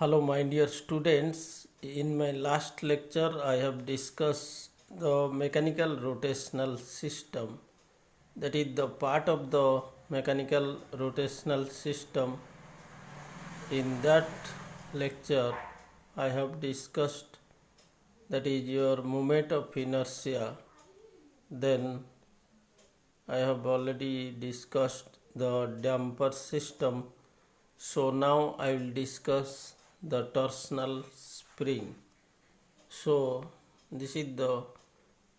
Hello, my dear students. In my last lecture, I have discussed the mechanical rotational system. That is the part of the mechanical rotational system. In that lecture, I have discussed that is your moment of inertia. Then I have already discussed the damper system. So now I will discuss the torsional spring. So this is the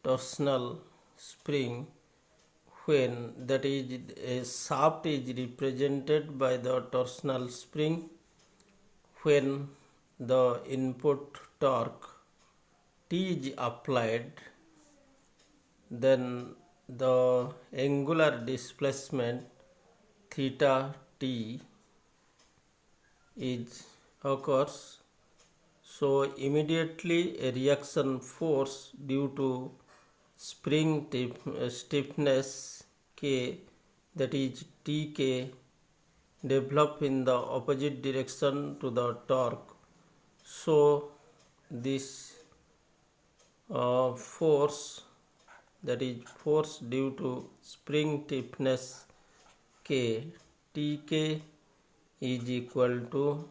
torsional spring when that is a shaft is represented by the torsional spring when the input torque T is applied, then the angular displacement theta T is occurs. So immediately a reaction force due to spring stiffness K, that is Tk, develop in the opposite direction to the torque. So this force, that is force due to spring stiffness K, Tk is equal to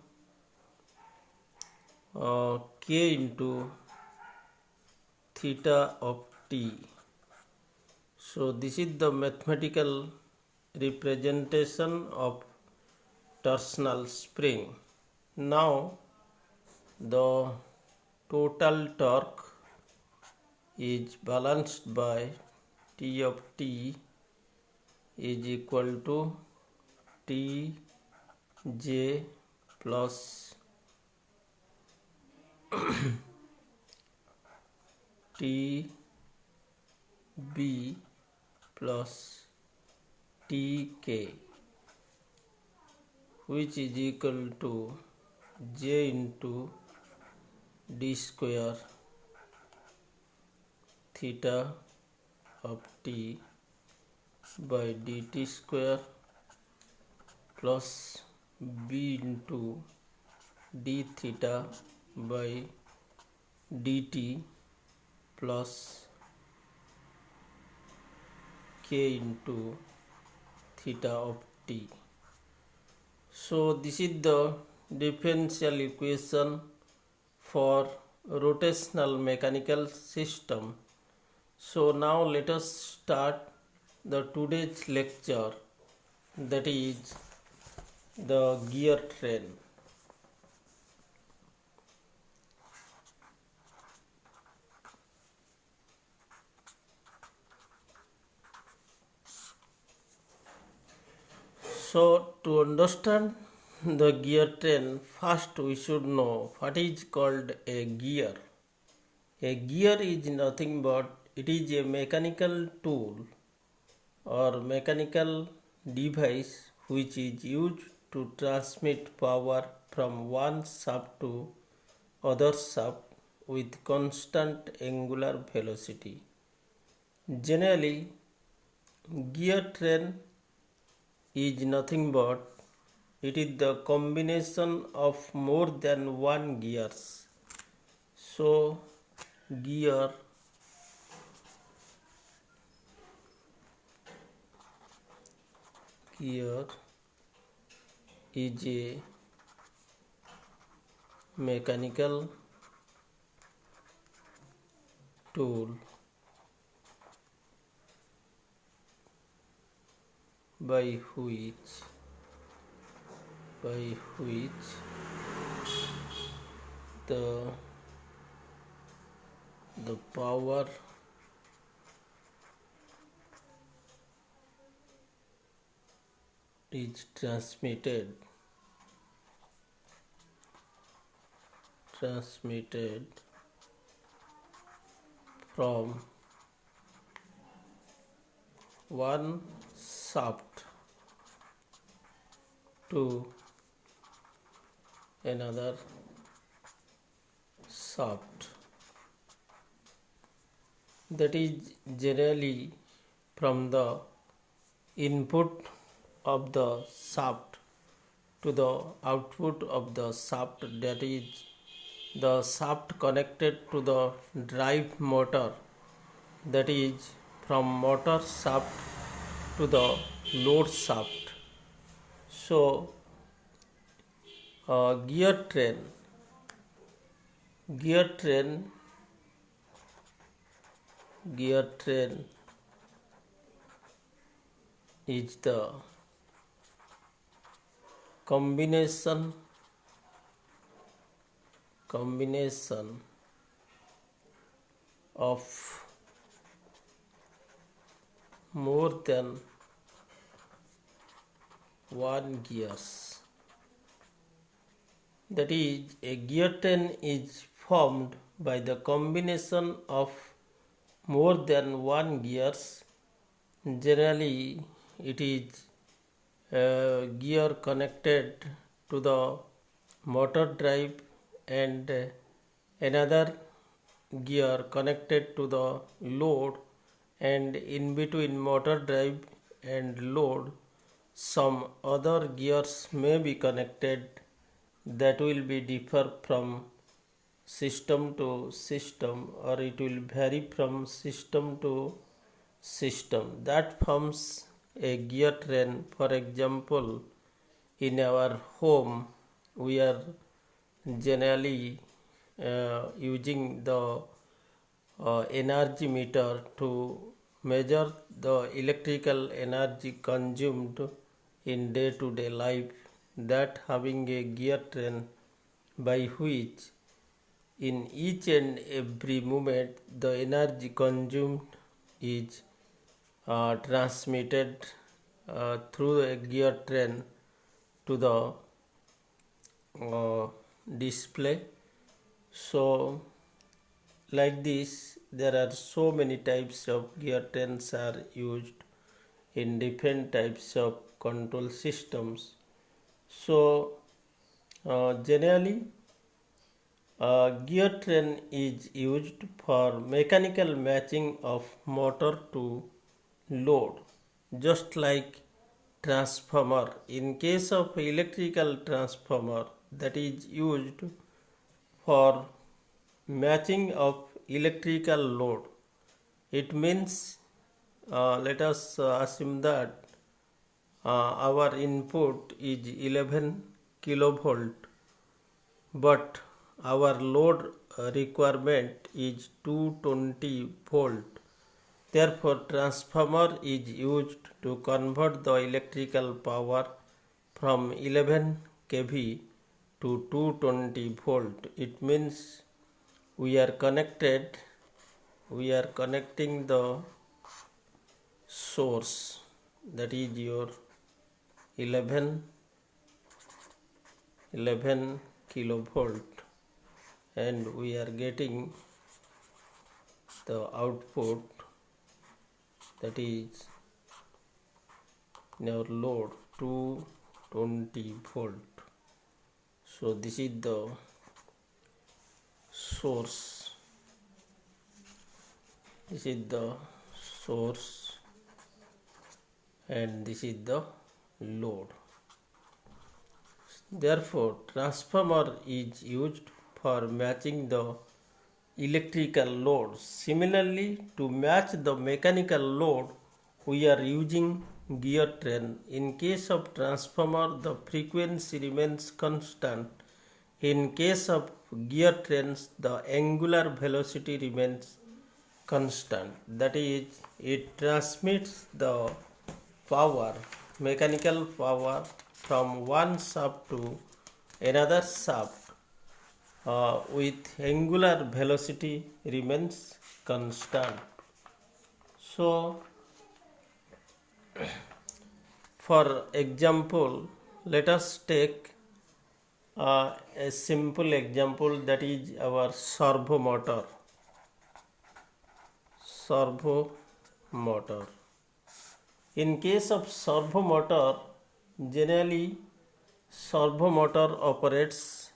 K into theta of T. So this is the mathematical representation of torsional spring. Now the total torque is balanced by T of T is equal to T J plus T B plus T K, which is equal to J into d square theta of T by dt square plus B into d theta by dt plus K into theta of T. So this is the differential equation for rotational mechanical system. So now let us start the today's lecture, that is the gear train. So to understand the gear train, first we should know what is called a gear. A gear is nothing but it is a mechanical tool or mechanical device which is used to transmit power from one shaft to other shaft with constant angular velocity. Generally, gear train is nothing but it is the combination of more than one gears. So gear is a mechanical tool by which the power is transmitted from one shaft to another shaft, that is generally from the input of the shaft to the output of the shaft, that is the shaft connected to the drive motor, that is from motor shaft to the load shaft. So gear train gear train gear train is the combination of more than one gears. That is, a gear train is formed by the combination of more than one gears. Generally, it is a gear connected to the motor drive and another gear connected to the load, and in between motor drive and load some other gears may be connected that will be differ from system to system, or it will vary from system to system. That forms a gear train. For example, in our home we are generally using the energy meter to measure the electrical energy consumed in day-to-day life, that having a gear train by which in each and every moment the energy consumed is transmitted through a gear train to the display. So like this, there are so many types of gear trains are used in different types of control systems. So generally gear train is used for mechanical matching of motor to load, just like transformer. In case of electrical transformer, that is used for matching of electrical load. It means let us assume that our input is 11 kilovolt, but our load requirement is 220 volt. Therefore, transformer is used to convert the electrical power from 11 kV to 220 volt. It means we are connecting the source, that is your 11 kilovolt, and we are getting the output, that is in our load 220 volt. So this is the source, and this is the load. Therefore, transformer is used for matching the electrical load. Similarly, to match the mechanical load, we are using gear train. In case of transformer, the frequency remains constant. In case of gear trains, the angular velocity remains constant. That is, it transmits the power, mechanical power, from one shaft to another shaft with angular velocity remains constant. So for example, let us take a simple example, that is our servo motor. In case of servo motor, generally servo motor operates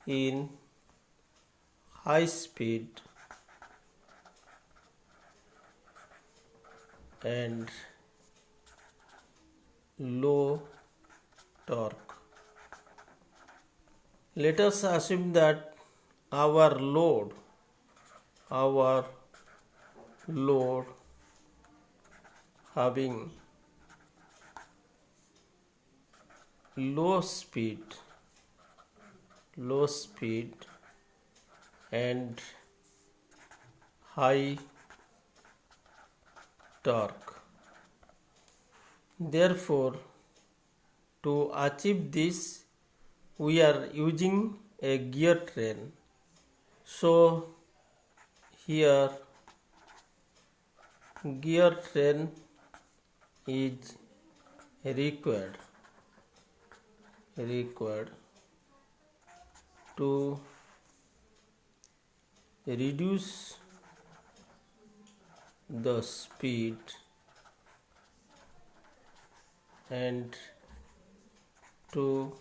in high speed and low torque. Let us assume that our load having low speed and high torque. Therefore, to achieve this, we are using a gear train. So, here gear train is required to reduce the speed and to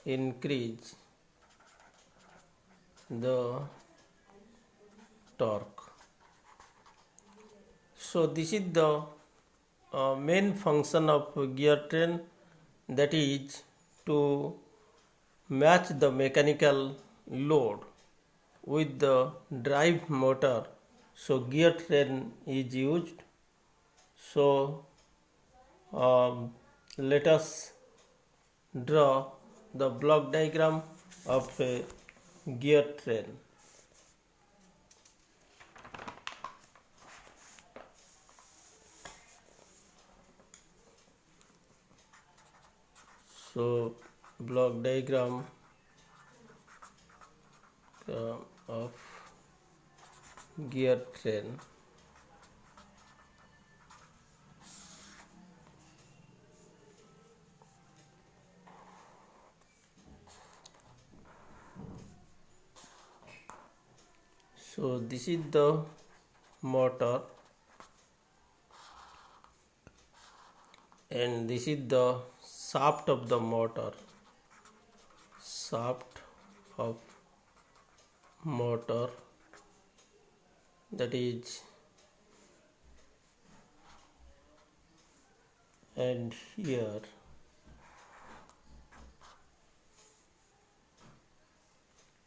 increase the torque. So this is the main function of gear train, that is to match the mechanical load with the drive motor. So gear train is used. So let us draw the block diagram of a gear train. So block diagram of gear train. So this is the motor and this is the shaft of the motor. That is, and here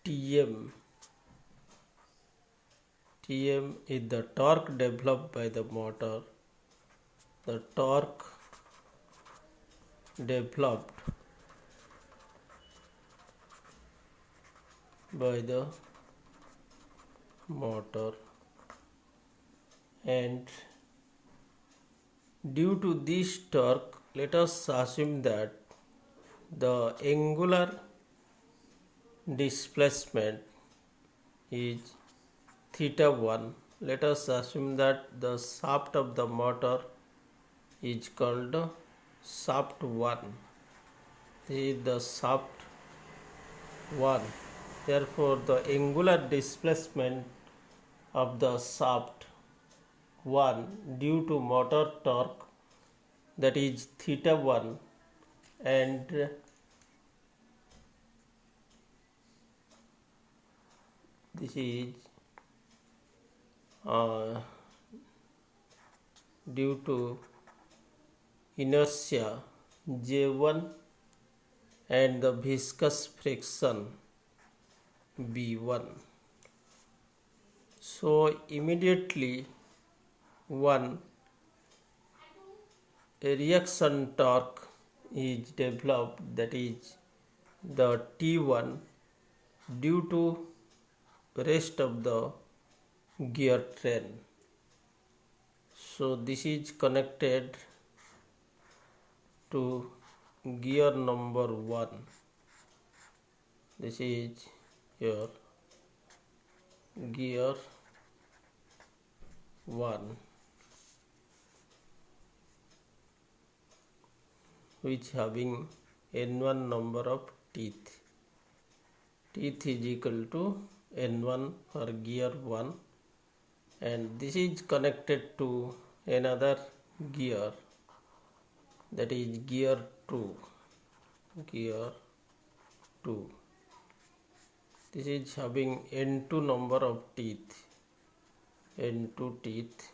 TM is the torque developed by the motor. The torque developed by the motor, and due to this torque, let us assume that the angular displacement is θ1. Let us assume that the shaft of the motor is called shaft 1. This is the shaft 1. Therefore, the angular displacement of the shaft 1 due to motor torque, that is θ1, and this is due to inertia J1 and the viscous friction B1. So immediately one reaction torque is developed, that is the T1, due to rest of the gear train. So this is connected to gear number 1. This is your gear 1, which having N1 number of teeth. Teeth is equal to N1 for gear 1, and this is connected to another gear, that is gear 2. This is having N2 number of teeth, N2 teeth.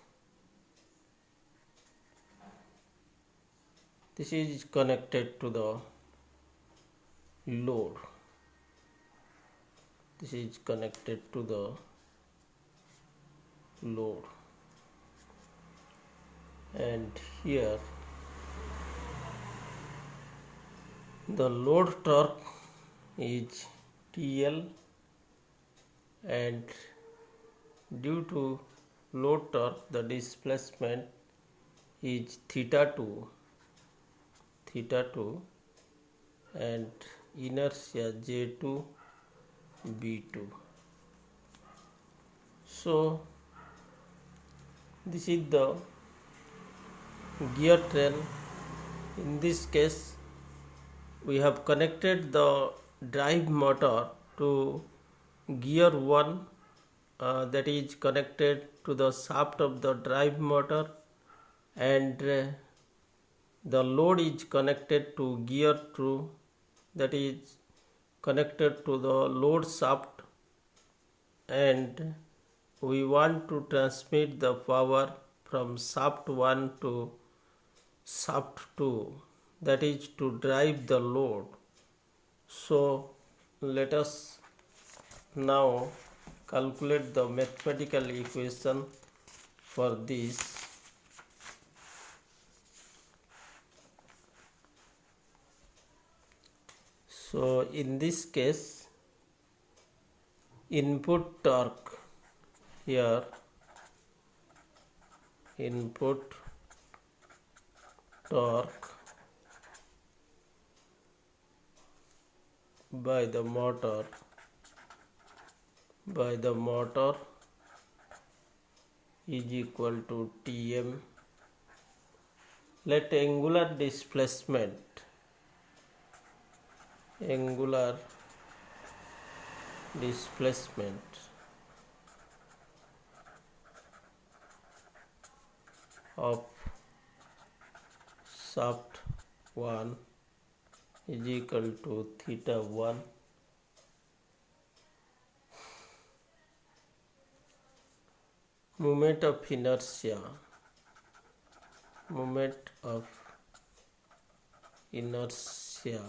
This is connected to the load. This is connected to the load, and here the load torque is TL, and due to load torque the displacement is theta 2, and inertia J2 B2. So this is the gear train. In this case we have connected the drive motor to gear 1, that is connected to the shaft of the drive motor, and the load is connected to gear 2, that is connected to the load shaft, and we want to transmit the power from shaft 1 to shaft 2, that is to drive the load. So let us now calculate the mathematical equation for this. So in this case, input torque, here input torque by the motor is equal to Tm. Let angular displacement of shaft 1 is equal to theta 1. Moment of inertia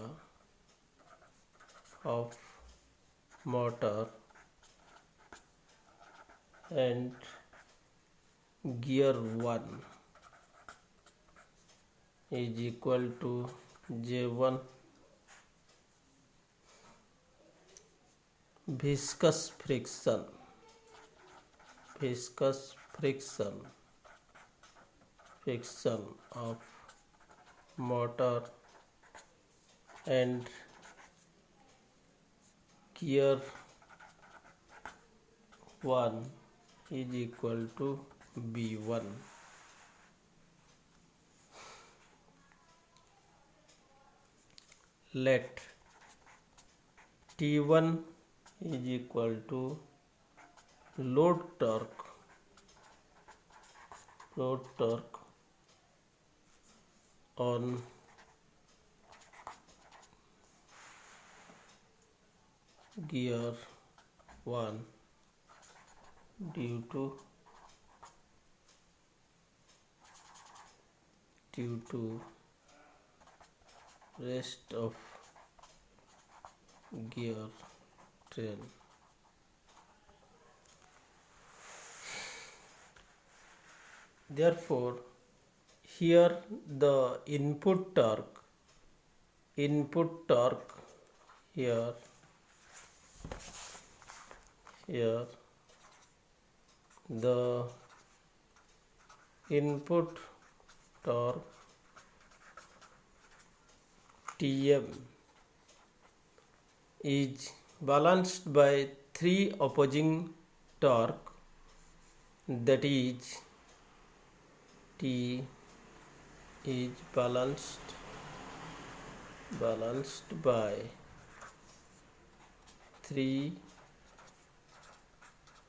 of motor and gear 1 is equal to J1. Viscous friction of motor and gear 1 is equal to B1. Let T1 is equal to load torque on gear 1 due to rest of gear train. Therefore, here the input torque here the input torque Tm is balanced by 3 opposing torque, that is T is balanced by 3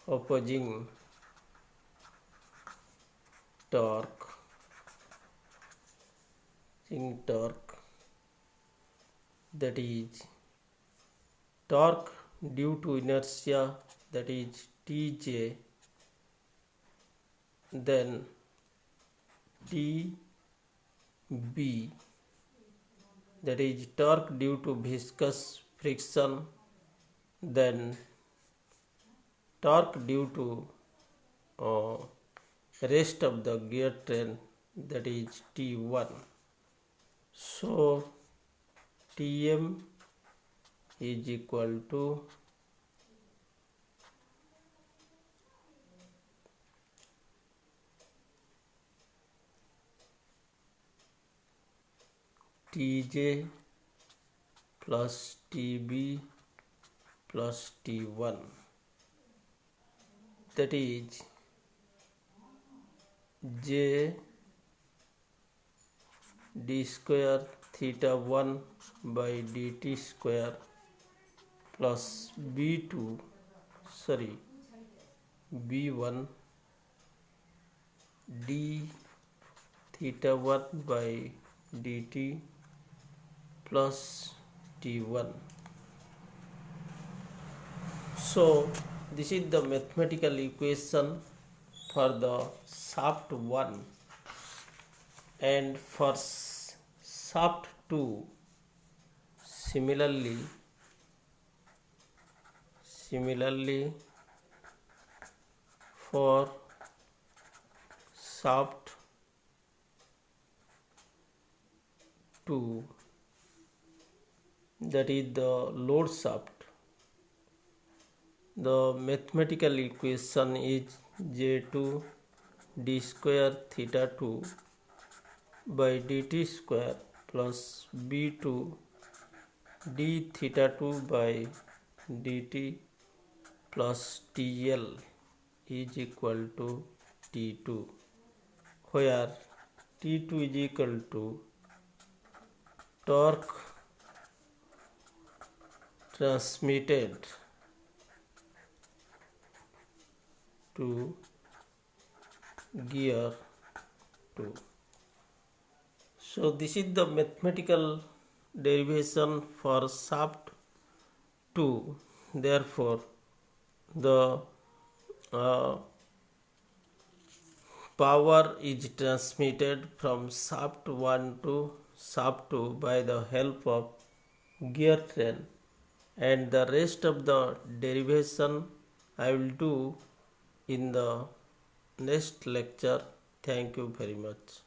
opposing torque, that is torque due to inertia, that is Tj, then Tb, that is torque due to viscous friction, then torque due to rest of the gear train, that is T1. So Tm is equal to Tj plus Tb plus T1, that is J d square theta 1 by dt square plus B1 d theta 1 by dt plus T1. So this is the mathematical equation for the shaft 1, and for shaft 2 similarly for shaft 2, that is the load shaft, the mathematical equation is J2 d square theta 2 by dt square plus B2 d theta 2 by dt plus TL is equal to T2, where T2 is equal to torque transmitted to gear 2. So this is the mathematical derivation for shaft 2. Therefore, the power is transmitted from shaft 1 to shaft 2 by the help of gear train, and the rest of the derivation I will do in the next lecture. Thank you very much.